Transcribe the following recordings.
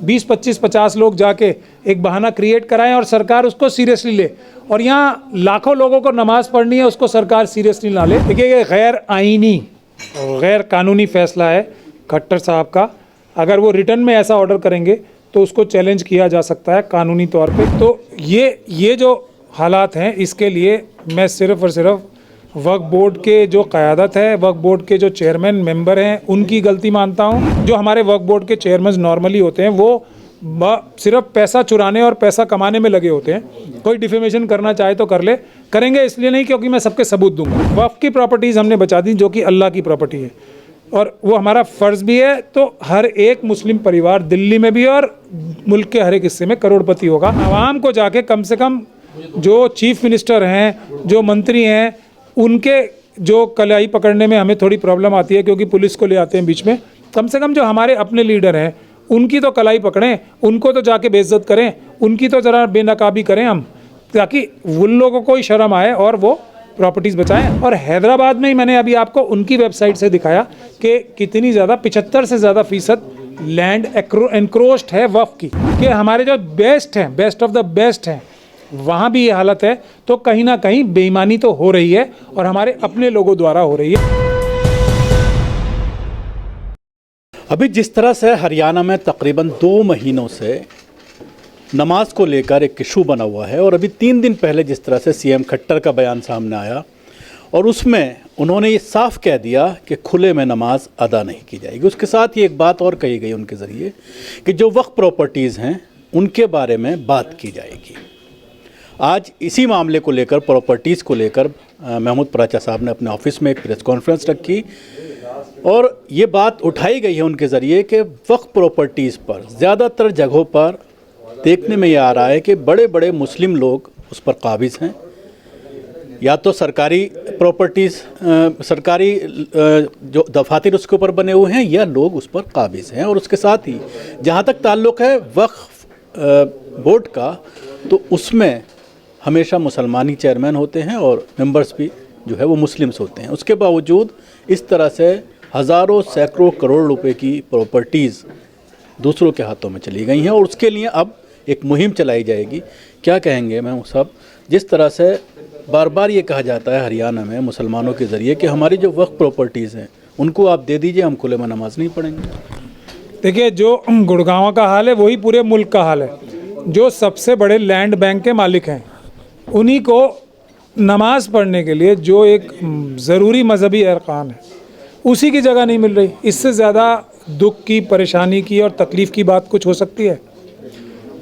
20-25-50 लोग जाके एक बहाना क्रिएट कराएं और सरकार उसको सीरियसली ले। और यहाँ लाखों लोगों को नमाज़ पढ़नी है, उसको सरकार सीरियसली ना ले। देखिए, ये गैर आईनी और गैर कानूनी फ़ैसला है खट्टर साहब का। अगर वो रिटर्न में ऐसा ऑर्डर करेंगे तो उसको चैलेंज किया जा सकता है कानूनी तौर पे। तो ये जो हालात हैं, इसके लिए मैं सिर्फ़ और सिर्फ वक्फ बोर्ड के जो क़यादत है, वक्फ बोर्ड के जो चेयरमैन मेंबर हैं, उनकी गलती मानता हूं। जो हमारे वक्फ बोर्ड के चेयरमैन नॉर्मली होते हैं वो सिर्फ पैसा चुराने और पैसा कमाने में लगे होते हैं। कोई डिफेमेशन करना चाहे तो कर ले, करेंगे इसलिए नहीं क्योंकि मैं सबके सबूत दूंगा। वक्फ की प्रॉपर्टीज़ हमने बचा दी जो कि अल्लाह की प्रॉपर्टी है और वो हमारा फ़र्ज़ भी है। तो हर एक मुस्लिम परिवार दिल्ली में भी और मुल्क के हर एक हिस्से में करोड़पति होगा। आवाम को जाके कम से कम जो चीफ मिनिस्टर हैं, जो मंत्री हैं, उनके जो कलाई पकड़ने में हमें थोड़ी प्रॉब्लम आती है क्योंकि पुलिस को ले आते हैं बीच में। कम से कम जो हमारे अपने लीडर हैं उनकी तो कलाई पकड़ें, उनको तो जाके बेइज्जत करें, उनकी तो ज़रा बेनकाबी करें हम, ताकि उन लोगों को ही शर्म आए और वो प्रॉपर्टीज़ बचाएं। और हैदराबाद में ही मैंने अभी आपको उनकी वेबसाइट से दिखाया कि कितनी ज़्यादा 75 से ज़्यादा % लैंड एनक्रोच्ड है वक्फ की, कि हमारे जो बेस्ट हैं, बेस्ट ऑफ द बेस्ट हैं, वहाँ भी ये हालत है। तो कहीं ना कहीं बेईमानी तो हो रही है और हमारे अपने लोगों द्वारा हो रही है। अभी जिस तरह से हरियाणा में तकरीबन 2 महीनों से नमाज को लेकर एक इशू बना हुआ है और अभी 3 दिन पहले जिस तरह से सीएम खट्टर का बयान सामने आया और उसमें उन्होंने ये साफ कह दिया कि खुले में नमाज अदा नहीं की जाएगी। उसके साथ ही एक बात और कही गई उनके ज़रिए कि जो वक्फ प्रॉपर्टीज़ हैं उनके बारे में बात की जाएगी। आज इसी मामले को लेकर, प्रॉपर्टीज़ को लेकर महमूद पराचा साहब ने अपने ऑफिस में एक प्रेस कॉन्फ्रेंस रखी और ये बात उठाई गई है उनके ज़रिए कि वक्फ प्रॉपर्टीज़ पर ज़्यादातर जगहों पर देखने में ये आ रहा है कि बड़े बड़े मुस्लिम लोग उस पर काबिज़ हैं। या तो सरकारी प्रॉपर्टीज़, सरकारी जो दफातर उसके ऊपर बने हुए हैं, या लोग उस पर काबिज़ हैं। और उसके साथ ही जहाँ तक ताल्लुक़ है वक्फ बोर्ड का, तो उसमें हमेशा मुसलमानी चेयरमैन होते हैं और मेंबर्स भी जो है वो मुस्लिम्स होते हैं। उसके बावजूद इस तरह से हज़ारों सैकड़ों करोड़ रुपए की प्रॉपर्टीज़ दूसरों के हाथों में चली गई हैं और उसके लिए अब एक मुहिम चलाई जाएगी। क्या कहेंगे मैं सब, जिस तरह से बार बार ये कहा जाता है हरियाणा में मुसलमानों के ज़रिए कि हमारी जो वक्फ प्रॉपर्टीज़ हैं उनको आप दे दीजिए, हम खुले में नमाज नहीं पढ़ेंगे। देखिए, जो गुड़गांव का हाल है वही पूरे मुल्क का हाल है। जो सबसे बड़े लैंड बैंक के मालिक हैं उन्हीं को नमाज पढ़ने के लिए जो एक ज़रूरी मजहबी अरकान है उसी की जगह नहीं मिल रही। इससे ज़्यादा दुख की, परेशानी की और तकलीफ़ की बात कुछ हो सकती है?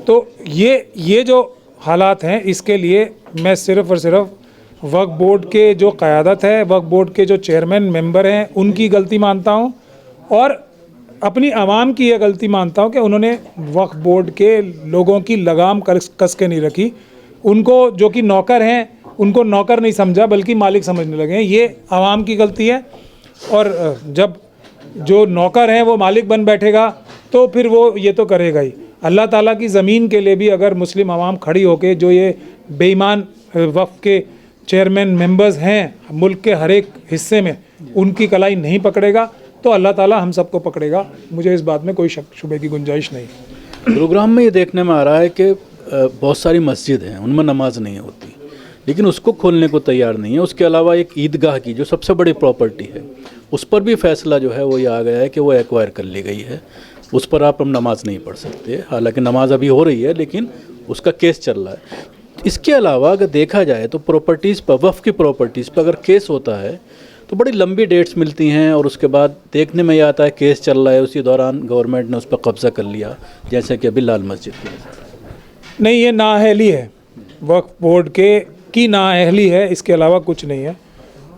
तो ये जो हालात हैं, इसके लिए मैं सिर्फ़ और सिर्फ वक्फ बोर्ड के जो क़यादत है, वक्फ बोर्ड के जो चेयरमैन मेंबर हैं, उनकी गलती मानता हूँ और अपनी आवाम की यह गलती मानता हूँ कि उन्होंने वक्फ बोर्ड के लोगों की लगाम कस के नहीं रखी। उनको, जो कि नौकर हैं, उनको नौकर नहीं समझा बल्कि मालिक समझने लगे हैं। ये आवाम की गलती है। और जब जो नौकर हैं वो मालिक बन बैठेगा तो फिर वो ये तो करेगा ही। अल्लाह ताला की ज़मीन के लिए भी अगर मुस्लिम आवाम खड़ी होके, जो ये बेईमान वक्फ के चेयरमैन मेंबर्स हैं मुल्क के हर एक हिस्से में, उनकी कलाई नहीं पकड़ेगा तो अल्लाह ताला हम सबको पकड़ेगा। मुझे इस बात में कोई शक शुबे की गुंजाइश नहीं। गुरुग्राम में ये देखने में आ रहा है कि बहुत सारी मस्जिद हैं, उनमें नमाज नहीं होती, लेकिन उसको खोलने को तैयार नहीं है। उसके अलावा एक ईदगाह की जो सबसे बड़ी प्रॉपर्टी है, उस पर भी फैसला जो है वो ये आ गया है कि वो एक्वायर कर ली गई है, उस पर आप हम नमाज नहीं पढ़ सकते। हालांकि नमाज अभी हो रही है लेकिन उसका केस चल रहा है। इसके अलावा अगर देखा जाए तो प्रॉपर्टीज़ पर, वक्फ की प्रॉपर्टीज़ पर अगर केस होता है तो बड़ी लंबी डेट्स मिलती हैं और उसके बाद देखने में ये आता है केस चल रहा है, उसी दौरान गवर्नमेंट ने उस पर कब्ज़ा कर लिया, जैसे कि अभी लाल मस्जिद की। नहीं, ये नाअहली है, वक्फ बोर्ड की नाअहली है, इसके अलावा कुछ नहीं है।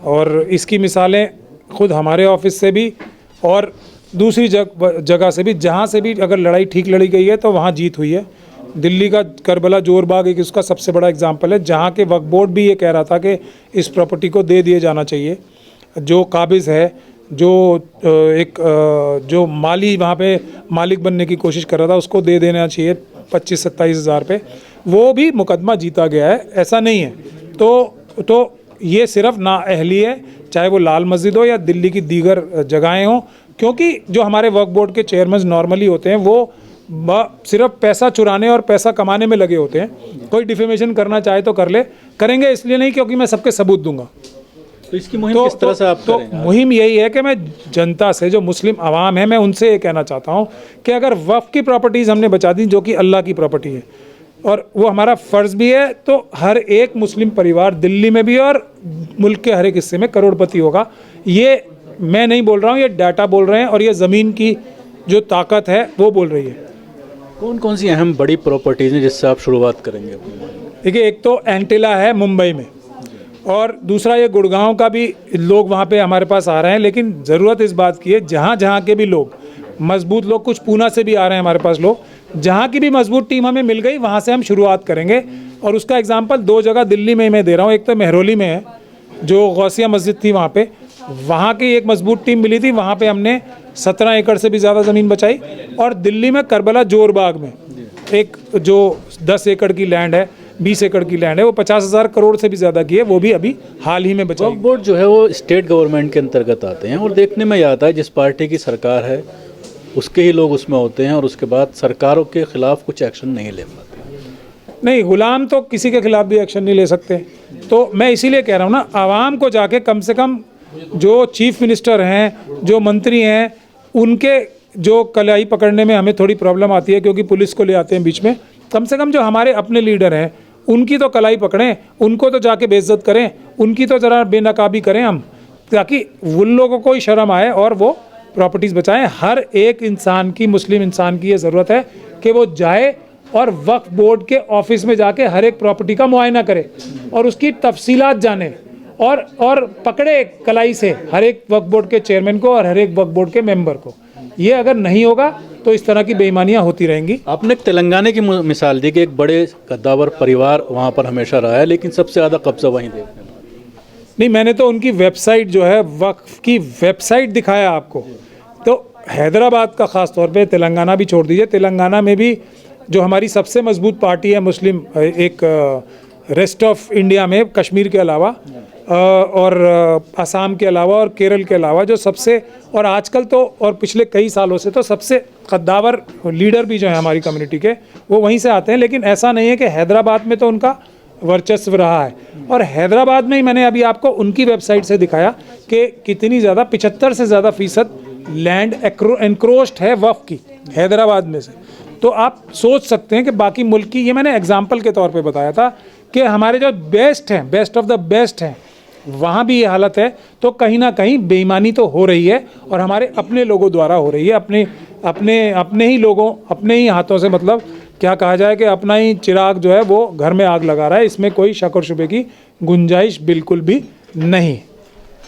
और इसकी मिसालें ख़ुद हमारे ऑफिस से भी और दूसरी जगह से भी, जहाँ से भी अगर लड़ाई ठीक लड़ी गई है तो वहाँ जीत हुई है। दिल्ली का करबला जोरबाग एक उसका सबसे बड़ा एग्जाम्पल है, जहाँ के वक्फ बोर्ड भी ये कह रहा था कि इस प्रॉपर्टी को दे दिए जाना चाहिए। जो काबिज़ है, जो माली वहाँ पे मालिक बनने की कोशिश कर रहा था, उसको दे देना चाहिए 25-27 हज़ार पे, वो भी मुकदमा जीता गया है। ऐसा नहीं है। तो ये सिर्फ नाअहली है, चाहे वो लाल मस्जिद हो या दिल्ली की दीगर जगहें हों, क्योंकि जो हमारे वक्फ बोर्ड के चेयरमैन नॉर्मली होते हैं वो सिर्फ पैसा चुराने और पैसा कमाने में लगे होते हैं। कोई डिफेमेशन करना चाहे तो कर ले, करेंगे इसलिए नहीं क्योंकि मैं सबके सबूत दूंगा। तो इसकी मुहिम किस तरह से आप करेंगे? मुहिम यही है कि मैं जनता से, जो मुस्लिम आवाम है, मैं उनसे ये कहना चाहता हूँ कि अगर वक्फ की प्रॉपर्टीज़ हमने बचा दी जो कि अल्लाह की प्रॉपर्टी है और वो हमारा फ़र्ज़ भी है, तो हर एक मुस्लिम परिवार दिल्ली में भी और मुल्क के हर एक हिस्से में करोड़पति होगा। ये मैं नहीं बोल रहा हूँ, ये डाटा बोल रहे हैं और ये ज़मीन की जो ताकत है वो बोल रही है। कौन कौन सी अहम बड़ी प्रॉपर्टीज़ हैं जिससे आप शुरुआत करेंगे अपनी? देखिए, एक तो एंटिला है मुंबई में और दूसरा ये गुड़गांव का भी लोग वहाँ पे हमारे पास आ रहे हैं, लेकिन ज़रूरत इस बात की है जहाँ जहाँ के भी लोग मजबूत लोग, कुछ पूना से भी आ रहे हैं हमारे पास लोग, जहाँ की भी मजबूत टीम हमें मिल गई वहाँ से हम शुरुआत करेंगे। और उसका एग्जांपल 2 जगह दिल्ली में मैं दे रहा हूँ। एक तो मेहरौली में है, जो गौसिया मस्जिद थी वहाँ पे, वहाँ की एक मजबूत टीम मिली थी, वहाँ पे हमने 17 एकड़ से भी ज़्यादा ज़मीन बचाई। और दिल्ली में करबला जोरबाग में एक जो 10 एकड़ की लैंड है, 20 एकड़ की लैंड है, वो 50,000 करोड़ से भी ज़्यादा की है, वो भी अभी हाल ही में बचाई। वक्फ बोर्ड जो है वो स्टेट गवर्नमेंट के अंतर्गत आते हैं और देखने में यह आता है जिस पार्टी की सरकार है उसके ही लोग उसमें होते हैं और उसके बाद सरकारों के खिलाफ कुछ एक्शन नहीं ले पाते। नहीं, गुलाम तो किसी के खिलाफ भी एक्शन नहीं ले सकते। तो मैं इसीलिए कह रहा हूँ ना, आवाम को जाके कम से कम जो चीफ मिनिस्टर हैं, जो मंत्री हैं, उनके जो कलाई पकड़ने में हमें थोड़ी प्रॉब्लम आती है क्योंकि पुलिस को ले आते हैं बीच में, कम से कम जो हमारे अपने लीडर हैं उनकी तो कलाई पकड़ें, उनको तो जाके बेइज्जत करें, उनकी तो ज़रा बेनकाबी करें हम, ताकि उन लोगों को ही शर्म आए और वो प्रॉपर्टीज़ बचाएं। हर एक इंसान की, मुस्लिम इंसान की ये ज़रूरत है कि वो जाए और वक्फ बोर्ड के ऑफिस में जाके हर एक प्रॉपर्टी का मुआयना करे और उसकी तफसीलात जाने और पकड़े कलाई से हर एक वक्फ बोर्ड के चेयरमैन को और हर एक वक्फ बोर्ड के मेंबर को। ये अगर नहीं होगा तो इस तरह की बेईमानियां होती रहेंगी। आपने एक तेलंगाना की मिसाल दी कि एक बड़े कद्दावर परिवार वहाँ पर हमेशा रहा है, लेकिन सबसे ज़्यादा कब्जा वहीं देखने में। नहीं, मैंने तो उनकी वेबसाइट जो है, वक्फ की वेबसाइट दिखाया आपको। तो हैदराबाद का ख़ास तौर पे, तेलंगाना भी छोड़ दीजिए, तेलंगाना में भी जो हमारी सबसे मजबूत पार्टी है मुस्लिम, एक रेस्ट ऑफ इंडिया में कश्मीर के अलावा और असम के अलावा और केरल के अलावा जो सबसे, और आजकल तो और पिछले कई सालों से तो सबसे कद्दावर लीडर भी जो है हमारी कम्युनिटी के, वो वहीं से आते हैं। लेकिन ऐसा नहीं है कि हैदराबाद में तो उनका वर्चस्व रहा है। और हैदराबाद में ही मैंने अभी आपको उनकी वेबसाइट से दिखाया कि कितनी ज़्यादा, 75 से ज़्यादा फीसद लैंड एनक्रोच्ड है वक्फ की हैदराबाद में से। तो आप सोच सकते हैं कि बाकी मुल्क की, ये मैंने एग्जाम्पल के तौर पे बताया था कि हमारे जो बेस्ट हैं, बेस्ट ऑफ द बेस्ट हैं, वहाँ भी ये हालत है। तो कहीं ना कहीं बेईमानी तो हो रही है और हमारे अपने लोगों द्वारा हो रही है, अपने ही लोगों, अपने ही हाथों से, मतलब क्या कहा जाए कि अपना ही चिराग जो है वो घर में आग लगा रहा है। इसमें कोई शक और शुबे की गुंजाइश बिल्कुल भी नहीं।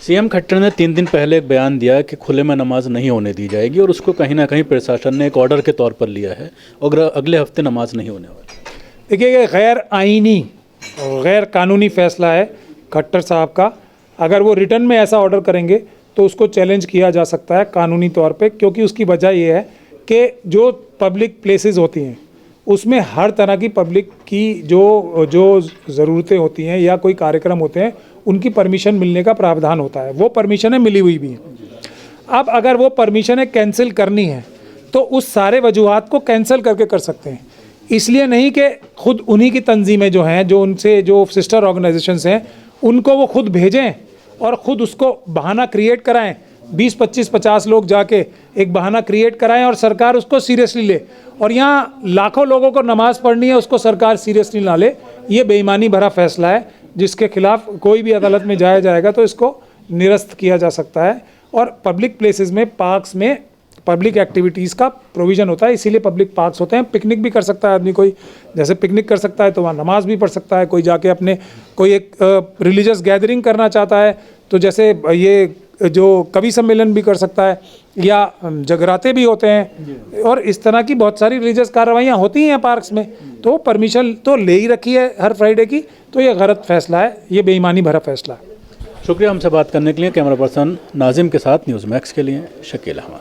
सीएम खट्टर ने 3 दिन पहले एक बयान दिया कि खुले में नमाज नहीं होने दी जाएगी और उसको कहीं ना कहीं प्रशासन ने एक ऑर्डर के तौर पर लिया है और अगले हफ्ते नमाज नहीं होने वाली। देखिए, ये गैर आईनी और गैर कानूनी फैसला है खट्टर साहब का। अगर वो रिटर्न में ऐसा ऑर्डर करेंगे तो उसको चैलेंज किया जा सकता है कानूनी तौर पे, क्योंकि उसकी वजह ये है कि जो पब्लिक प्लेसेस होती हैं उसमें हर तरह की पब्लिक की जो ज़रूरतें होती हैं या कोई कार्यक्रम होते हैं, उनकी परमिशन मिलने का प्रावधान होता है। वो परमिशनें मिली हुई भी हैं। अब अगर वो परमिशनें कैंसिल करनी है तो उस सारे वजूहात को कैंसिल करके कर सकते हैं। इसलिए नहीं कि खुद उन्हीं की तंजीमें जो हैं, जो उनसे जो सिस्टर ऑर्गेनाइजेशंस हैं, उनको वो खुद भेजें और ख़ुद उसको बहाना क्रिएट कराएं। 20, 25, 50 लोग जाके एक बहाना क्रिएट कराएं और सरकार उसको सीरियसली ले। और यहाँ लाखों लोगों को नमाज़ पढ़नी है, उसको सरकार सीरियसली ना ले। ये बेईमानी भरा फैसला है जिसके खिलाफ कोई भी अदालत में जाया जाएगा तो इसको निरस्त किया जा सकता है। और पब्लिक प्लेसेस में, पार्क्स में पब्लिक एक्टिविटीज़ का प्रोविज़न होता है, इसीलिए पब्लिक पार्क्स होते हैं। पिकनिक भी कर सकता है आदमी, कोई जैसे पिकनिक कर सकता है तो वहाँ नमाज भी पढ़ सकता है। कोई जाके अपने कोई एक रिलीजियस गैदरिंग करना चाहता है तो जैसे ये जो कवि सम्मेलन भी कर सकता है या जगराते भी होते हैं और इस तरह की बहुत सारी रिलीजियस कार्रवाइयाँ होती हैं पार्क्स में। तो परमिशन तो ले ही रखी है हर फ्राइडे की, तो ये गलत फैसला है, ये बेईमानी भरा फैसला है। शुक्रिया हमसे बात करने के लिए। कैमरा पर्सन नाजिम के साथ न्यूज़ मैक्स के लिए शकील अहमद।